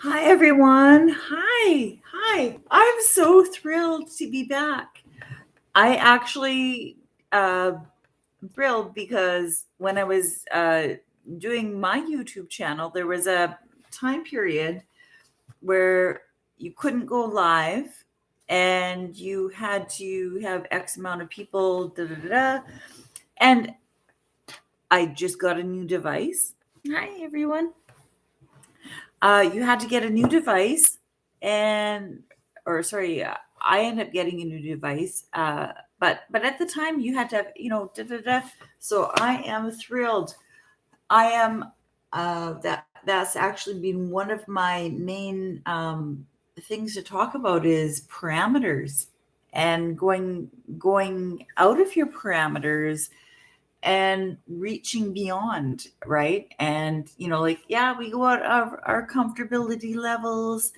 Hi, everyone. Hi. Hi. I'm so thrilled to be back. I actually thrilled because when I was doing my YouTube channel, there was a time period where you couldn't go live and you had to have X amount of people, da da da. Da. And I just got a new device. Hi, everyone. You had to get a new device, and or sorry, I ended up getting a new device. But at the time, you had to have da da da. So I am thrilled. I am that's actually been one of my main things to talk about is parameters and going out of your parameters and reaching beyond, right? And like, yeah, we go out of our comfortability levels,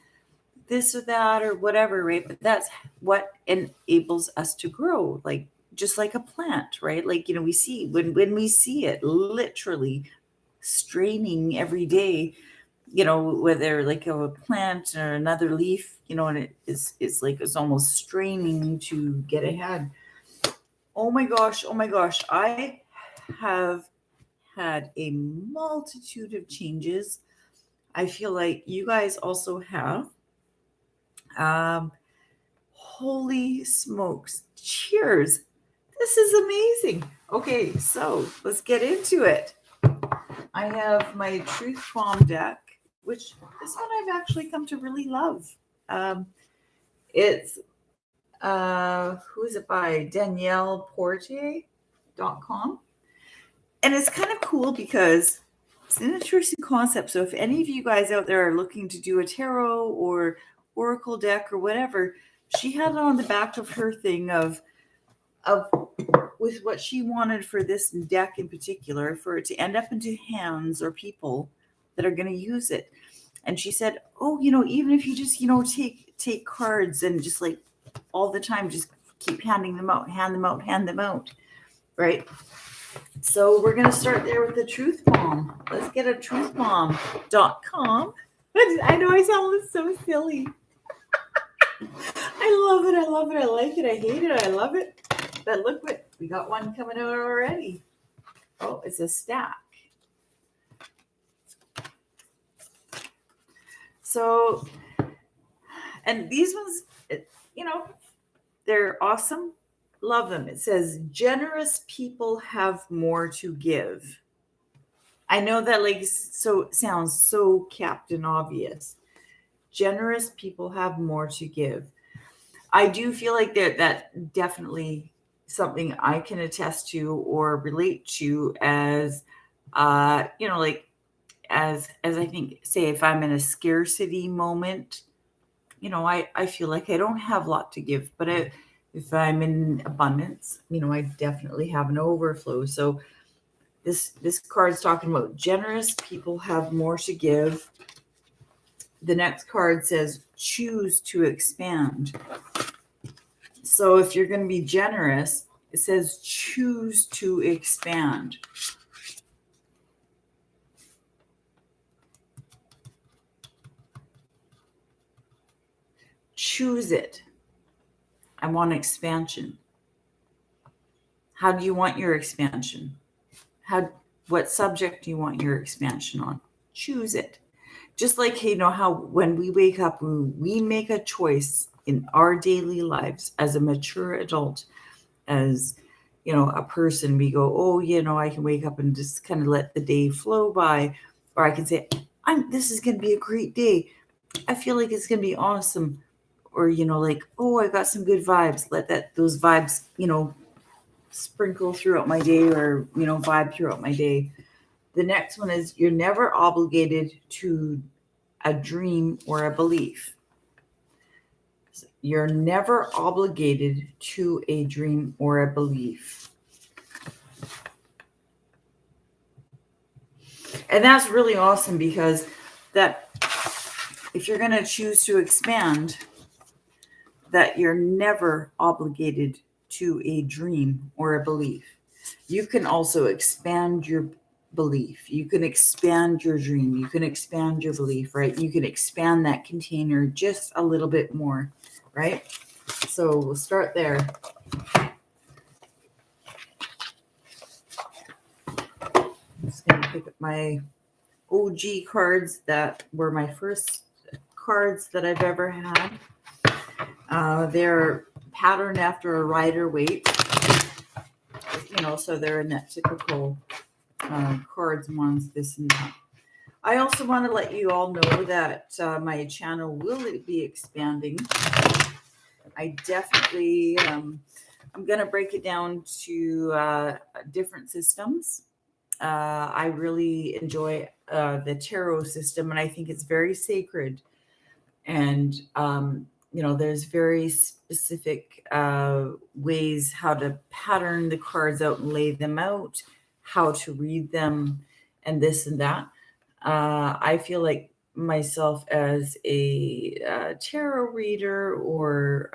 this or that or whatever, right? But that's what enables us to grow, like just like a plant, right? Like, we see when we see it literally straining every day, whether like a plant or another leaf, and it's like it's almost straining to get ahead. Oh my gosh, I have had a multitude of changes. I feel like you guys also have. Um, Holy smokes. Cheers. This is amazing. Okay, so let's get into it. I have my Truth Bomb deck, which this one I've actually come to really love. Um, it's, who is it by? DaniellePortier.com. And it's kind of cool because it's an interesting concept. So if any of you guys out there are looking to do a tarot or oracle deck or whatever, she had it on the back of her thing of with what she wanted for this deck in particular, for it to end up into hands or people that are going to use it. And she said, "Oh, even if you just take cards and just like all the time, just keep handing them out, hand them out, hand them out, right?" So we're going to start there with the truth bomb. Let's get a truthbomb.com. I know I sound so silly. I love it. I love it. I like it. I hate it. I love it. But look what we got one coming out already. Oh, it's a stack. So, and these ones, they're awesome. Love them. It says, generous people have more to give. I know that like so sounds so Captain Obvious. Generous people have more to give. I do feel like that definitely something I can attest to or relate to as like as I think, say, if I'm in a scarcity moment, I feel like I don't have a lot to give, but if I'm in abundance, I definitely have an overflow. So this card's talking about generous people have more to give. The next card says choose to expand. So if you're going to be generous, it says choose to expand. Choose it. I want expansion. How do you want your expansion? What subject do you want your expansion on? Choose it. Just like how when we wake up, we make a choice in our daily lives as a mature adult, as a person, we go, oh, I can wake up and just kind of let the day flow by, or I can say, this is going to be a great day. I feel like it's going to be awesome. Or like, oh, I got some good vibes. Let those vibes sprinkle throughout my day, or vibe throughout my day. The next one is you're never obligated to a dream or a belief. You're never obligated to a dream or a belief. And that's really awesome, because that if you're going to choose to expand, that you're never obligated to a dream or a belief. You can also expand belief. You can expand your dream. You can expand your belief, right? You can expand that container just a little bit more, right? So we'll start there. I'm just going to pick up my OG cards that were my first cards that I've ever had. They're patterned after a Rider-Waite, so they're in that typical cards, ones, this and that. I also want to let you all know that my channel will be expanding. I definitely, I'm going to break it down to different systems. I really enjoy the tarot system, and I think it's very sacred. And, there's very specific ways how to pattern the cards out and lay them out, how to read them, and this and that. I feel like myself as a tarot reader or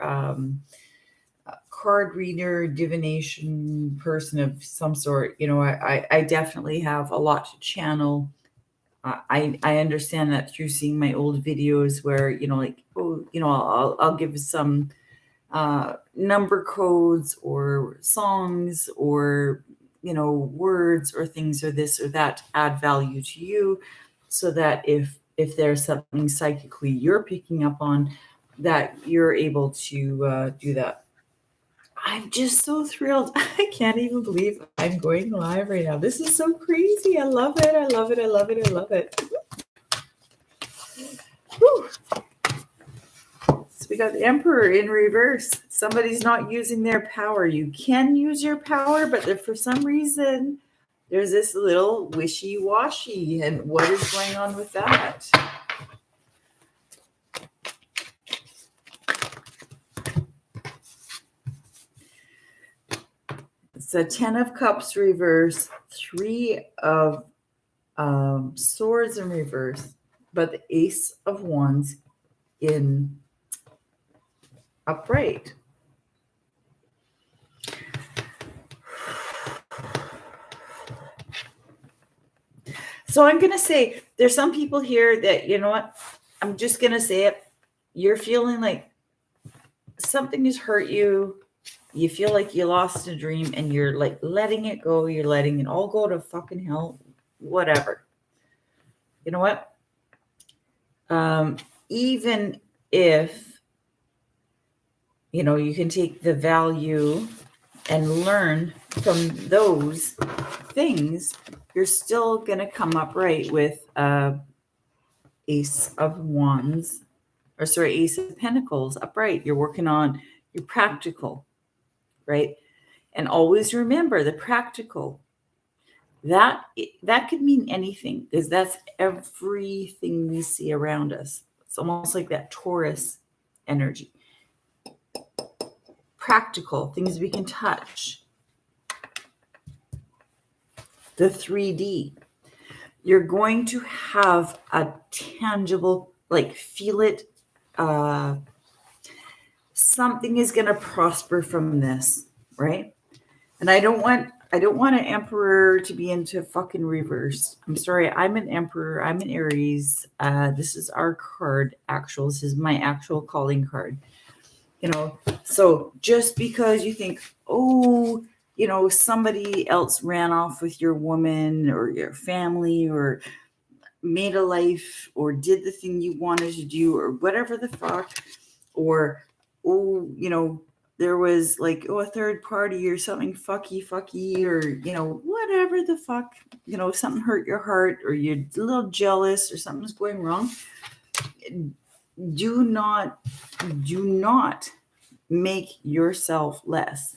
card reader, divination person of some sort, I definitely have a lot to channel. I understand that through seeing my old videos where, I'll give some number codes or songs or, words or things or this or that to add value to you, so that if there's something psychically you're picking up on, that you're able to do that. I'm just so thrilled. I can't even believe I'm going live right now. This is so crazy. I love it. I love it. I love it. I love it. Whew. So we got the Emperor in reverse. Somebody's not using their power. You can use your power, but for some reason, there's this little wishy-washy. And what is going on with that? So 10 of Cups reverse, 3 of Swords in reverse, but the Ace of Wands in upright. So I'm going to say there's some people here that, you know what, I'm just going to say it. You're feeling like something has hurt you. You feel like you lost a dream and you're like letting it go. You're letting it all go to fucking hell, whatever. You know what? Even if, you can take the value and learn from those things, you're still going to come up right with Ace of Wands, Ace of Pentacles upright. You're working on your practical, right? And always remember the practical. That could mean anything, because that's everything we see around us. It's almost like that Taurus energy. Practical, things we can touch. The 3D. You're going to have a tangible, feel it. Something is going to prosper from this, right? And I don't want an Emperor to be into fucking reverse. I'm sorry. I'm an Emperor. I'm an Aries. This is our card. This is my actual calling card. So just because you think, somebody else ran off with your woman or your family or made a life or did the thing you wanted to do or whatever the fuck, or, there was a third party or something fucky, or, whatever the fuck, something hurt your heart or you're a little jealous or something's going wrong. Do not make yourself less,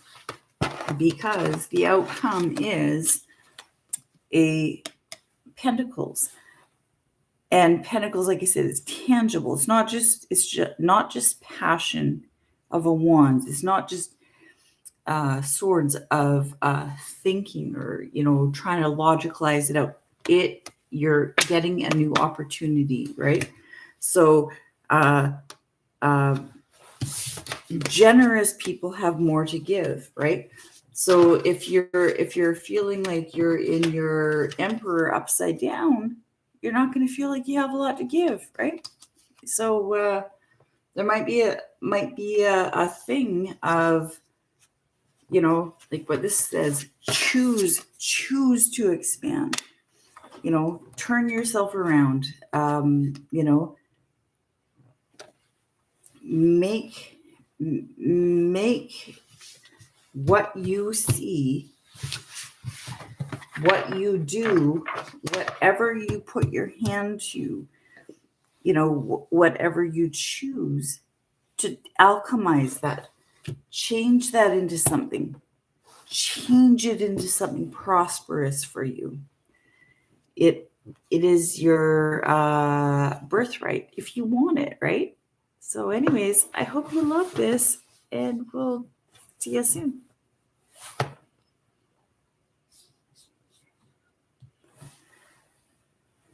because the outcome is a Pentacles. And Pentacles, like I said, is tangible. It's not just passion of a Wands. It's not just swords of thinking or, trying to logicalize it out. You're getting a new opportunity, right? So generous people have more to give, right? So if you're feeling like you're in your emperor upside down, you're not going to feel like you have a lot to give, right? So there might be a thing of, like what this says, choose to expand. Turn yourself around. Make what you see, what you do, whatever you put your hand to, whatever you choose to alchemize that, change that into something, change it into something prosperous for you. It is your birthright if you want it, right? So anyways, I hope you love this, and we'll see you soon.